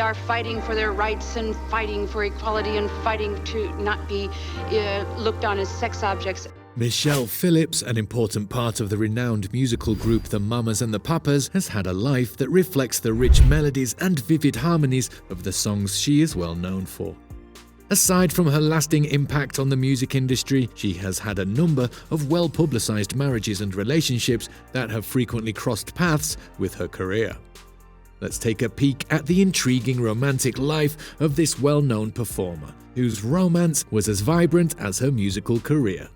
are fighting for their rights and fighting for equality and fighting to not be looked on as sex objects. Michelle Phillips, an important part of the renowned musical group The Mamas and the Papas, has had a life that reflects the rich melodies and vivid harmonies of the songs she is well known for. Aside from her lasting impact on the music industry, she has had a number of well-publicized marriages and relationships that have frequently crossed paths with her career. Let's take a peek at the intriguing romantic life of this well-known performer, whose romance was as vibrant as her musical career.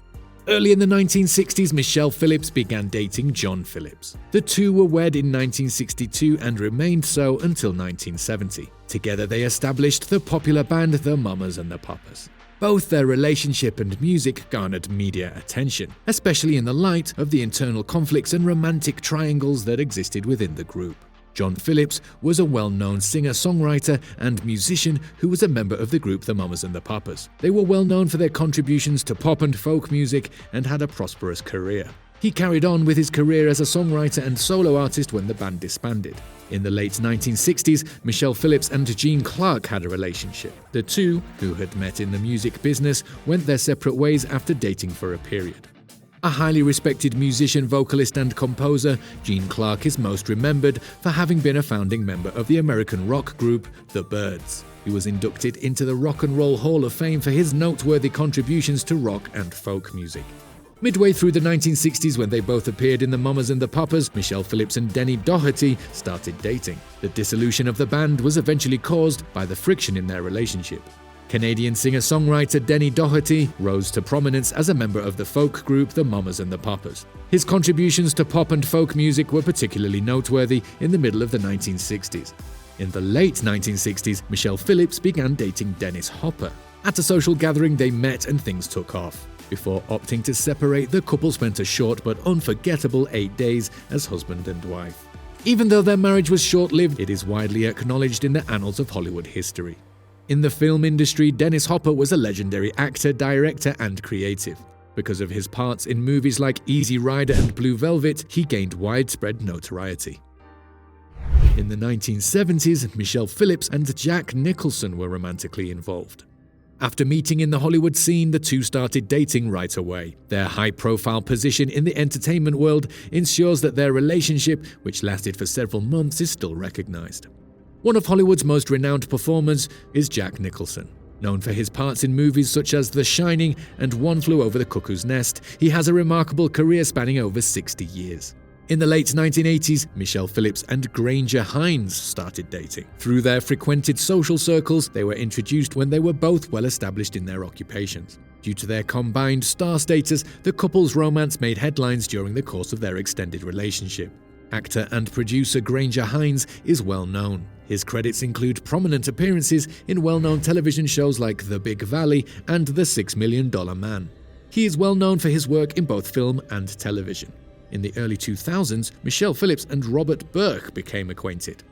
Early in the 1960s, Michelle Phillips began dating John Phillips. The two were wed in 1962 and remained so until 1970. Together they established the popular band The Mamas and the Papas. Both their relationship and music garnered media attention, especially in the light of the internal conflicts and romantic triangles that existed within the group. John Phillips was a well-known singer-songwriter and musician who was a member of the group The Mamas and the Papas. They were well known for their contributions to pop and folk music and had a prosperous career. He carried on with his career as a songwriter and solo artist when the band disbanded. In the late 1960s, Michelle Phillips and Gene Clark had a relationship. The two, who had met in the music business, went their separate ways after dating for a period. A highly respected musician, vocalist, and composer, Gene Clark is most remembered for having been a founding member of the American rock group The Byrds. He was inducted into the Rock and Roll Hall of Fame for his noteworthy contributions to rock and folk music. Midway through the 1960s, when they both appeared in The Mamas and the Papas, Michelle Phillips and Denny Doherty started dating. The dissolution of the band was eventually caused by the friction in their relationship. Canadian singer-songwriter Denny Doherty rose to prominence as a member of the folk group The Mamas and the Papas. His contributions to pop and folk music were particularly noteworthy in the middle of the 1960s. In the late 1960s, Michelle Phillips began dating Dennis Hopper. At a social gathering, they met and things took off. Before opting to separate, the couple spent a short but unforgettable 8 days as husband and wife. Even though their marriage was short-lived, it is widely acknowledged in the annals of Hollywood history. In the film industry, Dennis Hopper was a legendary actor, director, and creative. Because of his parts in movies like Easy Rider and Blue Velvet, he gained widespread notoriety. In the 1970s, Michelle Phillips and Jack Nicholson were romantically involved. After meeting in the Hollywood scene, the two started dating right away. Their high-profile position in the entertainment world ensures that their relationship, which lasted for several months, is still recognized. One of Hollywood's most renowned performers is Jack Nicholson. Known for his parts in movies such as The Shining and One Flew Over the Cuckoo's Nest, he has a remarkable career spanning over 60 years. In the late 1980s, Michelle Phillips and Granger Hines started dating. Through their frequented social circles, they were introduced when they were both well established in their occupations. Due to their combined star status, the couple's romance made headlines during the course of their extended relationship. Actor and producer Granger Hines is well known. His credits include prominent appearances in well-known television shows like The Big Valley and The $6 Million Man. He is well known for his work in both film and television. In the early 2000s, Michelle Phillips and Robert Burke became acquainted.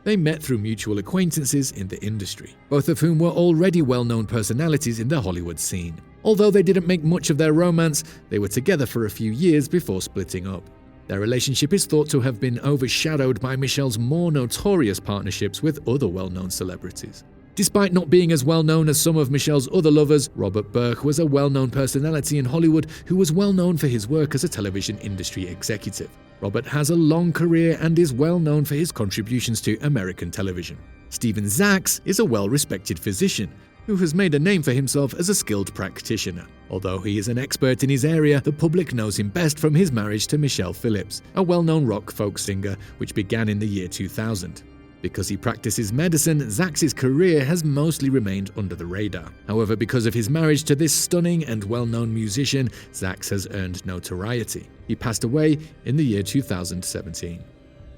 They met through mutual acquaintances in the industry, both of whom were already well-known personalities in the Hollywood scene. Although they didn't make much of their romance, they were together for a few years before splitting up. Their relationship is thought to have been overshadowed by Michelle's more notorious partnerships with other well-known celebrities. Despite not being as well-known as some of Michelle's other lovers, Robert Burke was a well-known personality in Hollywood who was well-known for his work as a television industry executive. Robert has a long career and is well-known for his contributions to American television. Stephen Zacks is a well-respected physician who has made a name for himself as a skilled practitioner. Although he is an expert in his area, the public knows him best from his marriage to Michelle Phillips, a well-known rock folk singer, which began in the year 2000. Because he practices medicine, Zacks' career has mostly remained under the radar. However, because of his marriage to this stunning and well-known musician, Zacks has earned notoriety. He passed away in the year 2017.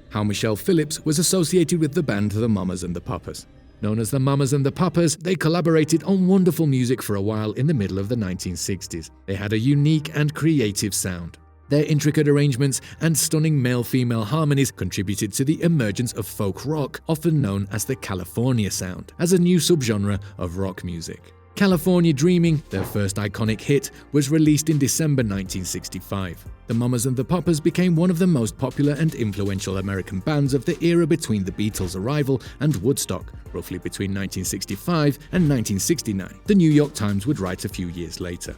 How Michelle Phillips was associated with the band The Mamas and the Papas. Known as The Mamas and the Papas, they collaborated on wonderful music for a while in the middle of the 1960s. They had a unique and creative sound. Their intricate arrangements and stunning male-female harmonies contributed to the emergence of folk rock, often known as the California sound, as a new subgenre of rock music. California Dreaming, their first iconic hit, was released in December 1965. The Mamas and the Papas became one of the most popular and influential American bands of the era between the Beatles' arrival and Woodstock, roughly between 1965 and 1969, the New York Times would write a few years later.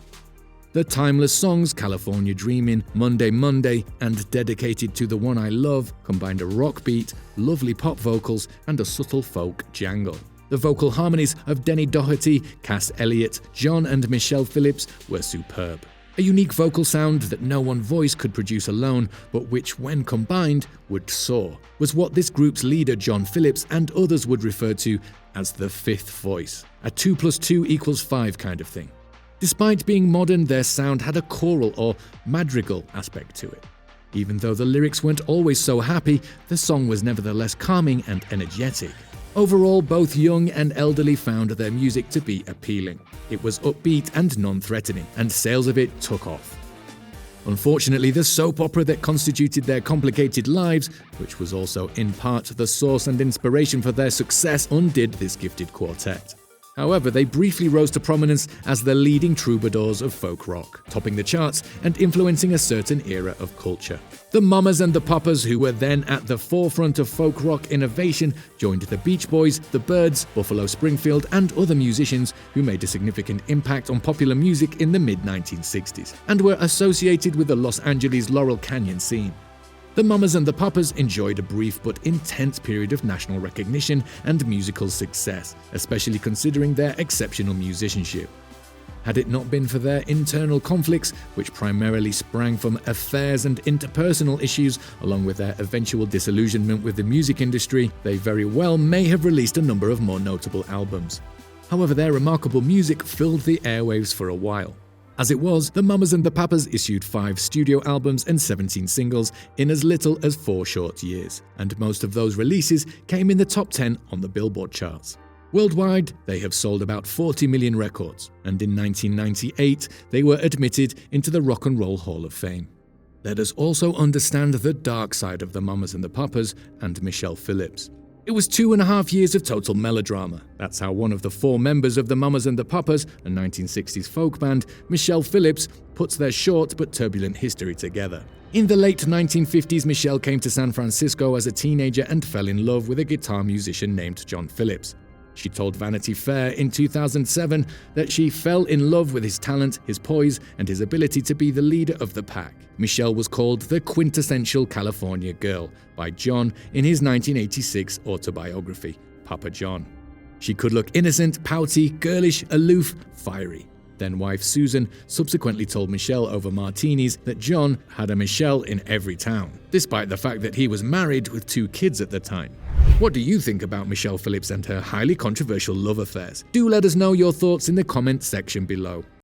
The timeless songs California Dreamin', Monday Monday, and Dedicated to the One I Love combined a rock beat, lovely pop vocals, and a subtle folk jangle. The vocal harmonies of Denny Doherty, Cass Elliot, John and Michelle Phillips were superb. A unique vocal sound that no one voice could produce alone, but which, when combined, would soar, was what this group's leader John Phillips and others would refer to as the fifth voice, a 2 + 2 = 5 kind of thing. Despite being modern, their sound had a choral or madrigal aspect to it. Even though the lyrics weren't always so happy, the song was nevertheless calming and energetic. Overall, both young and elderly found their music to be appealing. It was upbeat and non-threatening, and sales of it took off. Unfortunately, the soap opera that constituted their complicated lives, which was also in part the source and inspiration for their success, undid this gifted quartet. However, they briefly rose to prominence as the leading troubadours of folk rock, topping the charts and influencing a certain era of culture. The Mamas and the Papas, who were then at the forefront of folk rock innovation, joined the Beach Boys, the Byrds, Buffalo Springfield, and other musicians who made a significant impact on popular music in the mid-1960s, and were associated with the Los Angeles Laurel Canyon scene. The Mamas and the Papas enjoyed a brief but intense period of national recognition and musical success, especially considering their exceptional musicianship. Had it not been for their internal conflicts, which primarily sprang from affairs and interpersonal issues, along with their eventual disillusionment with the music industry, they very well may have released a number of more notable albums. However, their remarkable music filled the airwaves for a while. As it was, the Mamas and the Papas issued 5 studio albums and 17 singles in as little as 4 short years, and most of those releases came in the top 10 on the Billboard charts. Worldwide, they have sold about 40 million records, and in 1998, they were admitted into the Rock and Roll Hall of Fame. Let us also understand the dark side of the Mamas and the Papas and Michelle Phillips. It was 2.5 years of total melodrama. That's how one of the 4 members of the Mamas and the Papas, a 1960s folk band, Michelle Phillips, puts their short but turbulent history together. In the late 1950s, Michelle came to San Francisco as a teenager and fell in love with a guitar musician named John Phillips. She told Vanity Fair in 2007 that she fell in love with his talent, his poise, and his ability to be the leader of the pack. Michelle was called the quintessential California girl by John in his 1986 autobiography, Papa John. She could look innocent, pouty, girlish, aloof, fiery. Then wife Susan subsequently told Michelle over martinis that John had a Michelle in every town, despite the fact that he was married with 2 kids at the time. What do you think about Michelle Phillips and her highly controversial love affairs? Do let us know your thoughts in the comment section below.